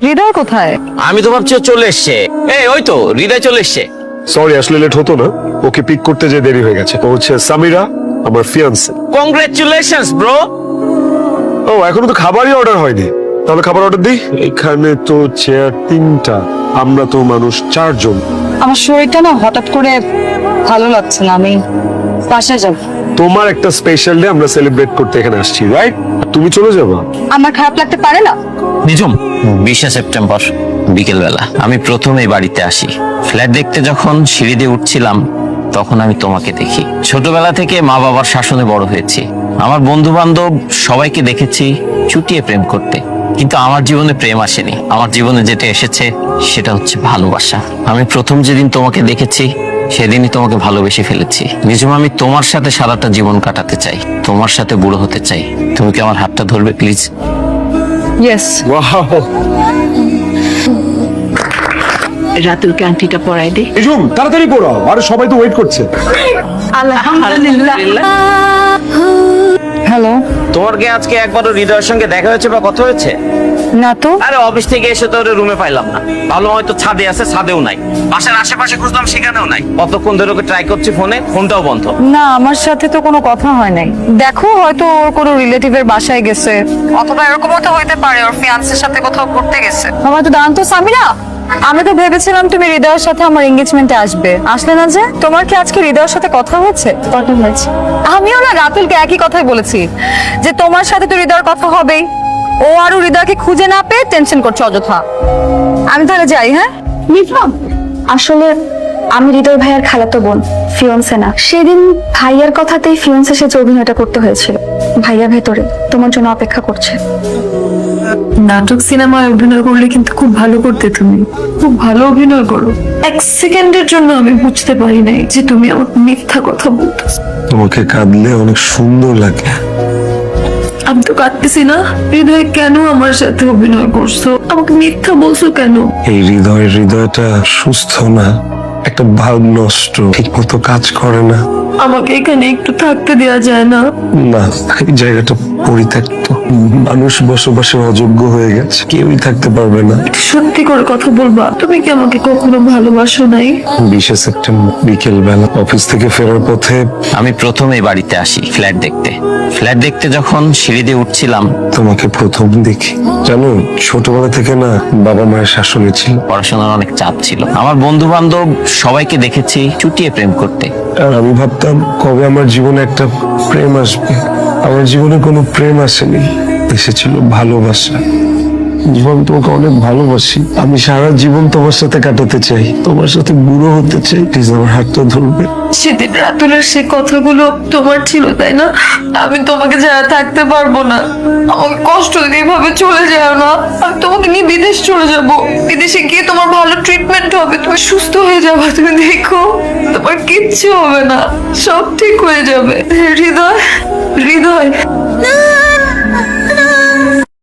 হৃদয় কোথায়? আমি তো ভাবছি ও চলে এসছে। এই ওই তো হৃদয় চলে এসছে। সরি, আসলে লেট হতো না, ওকে পিক করতে যে দেরি হয়ে গেছে। ও হচ্ছে সামিরা, আমার ফিয়ান্সে। Congratulations bro. ও এখনো তো খাবারই অর্ডার হয়নি, তাহলে খাবার অর্ডার দিই। এখানে তো চেয়ার 3টা, আমরা তো মানুষ 4 জন। আমার শরীরটা না হঠাৎ করে ভালো লাগছে না, আমি বাসায় যাব। তোমার একটা স্পেশাল ডে আমরা সেলিব্রেট করতে এখানে আসছি, রাইট? তুমি চলে যাবা? আমার খারাপ লাগতে পারে না? নিজম 20শে সেপ্টেম্বর বিকেল বেলা আমি প্রথম এই বাড়িতে আসি। ফ্ল্যাট দেখতে যখন সিঁড়ি দিয়ে উঠছিলাম তখন আমি তোমাকে দেখি। ছোটবেলা থেকে মা বাবার শাসনে বড় হয়েছি। আমার বন্ধু বান্ধব সবাইকে দেখেছি চুটিয়ে প্রেম করতে, কিন্তু আমার জীবনে প্রেম আসেনি। আমার জীবনে যেটা এসেছে সেটা হচ্ছে ভালোবাসা। আমি প্রথম যেদিন তোমাকে দেখেছি সেদিনই তোমাকে ভালোবেসে ফেলেছি। নিজম আমি তোমার সাথে সারাটা জীবন কাটাতে চাই, তোমার সাথে বুড়ো হতে চাই। তুমি কি আমার হাতটা ধরবে প্লিজ? ইয়েস। ওয়াও, রাতুলকে আংটিটা পরাই দে। নিজুম তাড়াতাড়ি পড়ো, আরে সবাই তো ওয়েট করছে। আলহামদুলিল্লাহ। হ্যালো। তোমার কি আজকে একবারও হৃদয়ের সঙ্গে দেখা হয়েছে বা কথা হয়েছে? না তো। আরে অফিস থেকে এসে তো ওর রুমে পাইলাম না। ভালো হয়তো ছাদে আছে, ছাদেও নাই। বাসার আশেপাশে খুঁজলাম, সেখানেও নাই। কতক্ষণ ধরে ওকে ট্রাই করছি ফোনে, ফোনটাও বন্ধ। না, আমার সাথে তো কোনো কথা হয় নাই। দেখো, হয়তো ওর কোনো রিলেটিভের বাসায় গেছে, অথবা এরকমও তো হইতে পারে ওর ফিয়ান্সের সাথে কোথাও ঘুরতে গেছে। আমার তো দাঁড়ান তো সামিরা, আমি তো ভেবেছিলাম তুমি হৃদয়ের সাথে আমার এঙ্গেজমেন্টে আসবে, আসলে না যে। তোমার কি আজকে হৃদয়ের সাথে কথা হয়েছে? কথা হয়েছে। আমিও না রাতুলকে একই কথাই বলেছি যে তোমার সাথে তো হৃদয়ের কথা হবেই। ও আর হৃদয়কে খুঁজে না পেয়ে টেনশন করছে অযথা। আমি তাহলে যাই, হ্যাঁ? নিজাম, আসলে আমি হৃদয় ভাইয়ার খালাতো বোন, ফিয়ন্সে না। সেদিন ভাইয়ার কথাতেই ফিয়ন্সে সে যে অভিনয়টা করতে হয়েছিল। ভাইয়া ভেতরে তোমার জন্য অপেক্ষা করছে। নাটক সিনেমায় অভিনয় করলে কিন্তু খুব ভালো করতে, তুমি খুব ভালো অভিনয় করো। এক সেকেন্ডের জন্য আমি বুঝতে পারি নাই যে তুমি আমার মিথ্যা কথা বলতেছো। তোমাকে কাঁদলে অনেক সুন্দর লাগে। আমি তো কাঁদতেছি না। হৃদয় কেন আমার সাথে অভিনয় করছো? আমাকে মিথ্যা বলছো কেন? এই হৃদয়টা সুস্থ না, একটা ভাব নষ্ট, ঠিক মতো কাজ করে না। আমাকে এখানে একটু থাকতে দেওয়া যায় না? না, এই জায়গাটা পরিত্যক্ত, মানুষ বসবাসের অযোগ্য হয়ে গেছে, কেউই থাকতে পারবে না। সত্যি করে কথা বলবা, তুমি কি আমাকে কখনো ভালোবাসো নাই? 20শে সেপ্টেম্বর বিকেল বেলা অফিস থেকে ফেরার পথে আমি প্রথম এই বাড়িতে আসি ফ্ল্যাট দেখতে। ফ্ল্যাট দেখতে যখন সিঁড়ি দিয়ে উঠছিলাম তোমাকে প্রথম দেখি। জানো, ছোটবেলা থেকে না বাবা মায়ের শাসনে ছিল, পড়াশোনার অনেক চাপ ছিল। আমার বন্ধু বান্ধব সবাইকে দেখেছি চুটিয়ে প্রেম করতে। আর আমি ভাবতাম কবে আমার জীবনে একটা প্রেম আসবে। আমার জীবনে কোনো প্রেম আসেনি, এসেছিল ভালোবাসা। জীবন, তোমাকে অনেক ভালোবাসি। আমি সারা জীবন তোমার সাথে কাটাতে চাই, তোমার সাথে বুড়ো হতে চাই। প্লিজ আমার হাতটা ধরবে। সেদিন রাতুলের সে কথাগুলো তোমার ছিল, তাই না? আমি তোমাকে ছাড়া থাকতে পারবো না। আমাকে কষ্ট দিয়ে এভাবে চলে যাও না। আমি তোমাকে নিয়ে বিদেশ চলে যাব। বিদেশে গিয়ে তোমার ভালো ট্রিটমেন্ট হবে, তুমি সুস্থ হয়ে যাবে। তুমি দেখো, তোমার কিচ্ছু হবে না, সব ঠিক হয়ে যাবে। হৃদয়, হৃদয়।